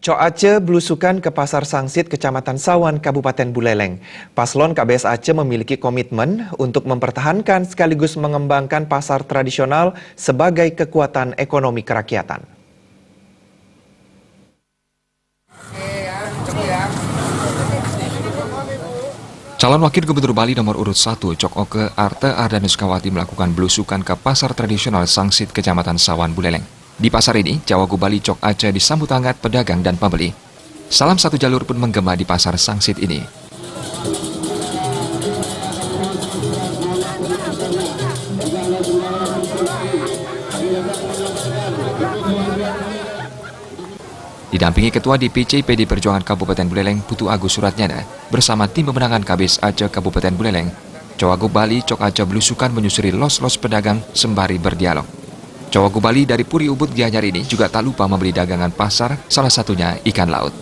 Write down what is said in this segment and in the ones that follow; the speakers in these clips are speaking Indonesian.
Cok Aceh belusukan ke Pasar Sangsit, Kecamatan Sawan, Kabupaten Buleleng. Paslon KBS Aceh memiliki komitmen untuk mempertahankan sekaligus mengembangkan pasar tradisional sebagai kekuatan ekonomi kerakyatan. Calon Wakil Gubernur Bali nomor urut 1, Cok Oke Arte Ardanuskawati melakukan belusukan ke pasar tradisional Sangsit, Kecamatan Sawan, Buleleng. Di pasar ini, Cawagup Bali Cok Aceh disambut hangat pedagang dan pembeli. Salam satu jalur pun menggema di pasar Sangsit ini. Didampingi Ketua DPC PD Perjuangan Kabupaten Buleleng, Putu Agus Suratnyana, bersama tim pemenangan KBS Aceh Kabupaten Buleleng, Cawagup Bali Cok Aceh belusukan menyusuri los-los pedagang sembari berdialog. Cawagup Bali dari Puri Ubud Gianyar ini juga tak lupa membeli dagangan pasar, salah satunya ikan laut.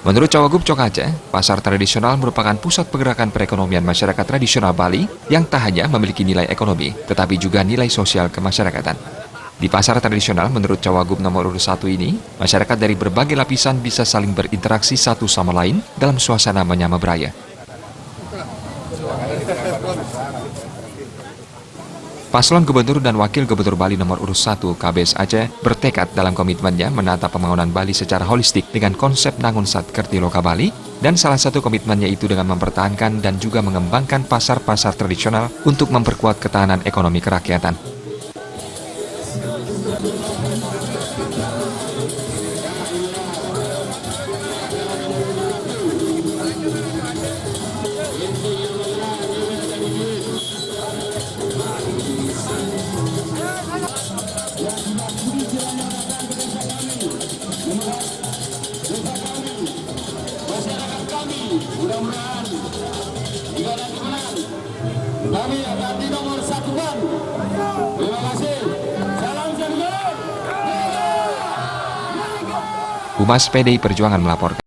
Menurut Cawagup Cok Aceh, pasar tradisional merupakan pusat pergerakan perekonomian masyarakat tradisional Bali yang tak hanya memiliki nilai ekonomi, tetapi juga nilai sosial kemasyarakatan. Di pasar tradisional, menurut Cawagup nomor urut 1 ini, masyarakat dari berbagai lapisan bisa saling berinteraksi satu sama lain dalam suasana menyama beraya. Paslon Gubernur dan Wakil Gubernur Bali nomor urut 1 KBS Aceh bertekad dalam komitmennya menata pembangunan Bali secara holistik dengan konsep Nangun Sat Kerti Loka Bali, dan salah satu komitmennya itu dengan mempertahankan dan juga mengembangkan pasar-pasar tradisional untuk memperkuat ketahanan ekonomi kerakyatan. Mudah-mudahan jika nanti menang, kami akan di nomor 1 Bang. Terima kasih. Salam sejahtera. Humas PDI Perjuangan melaporkan.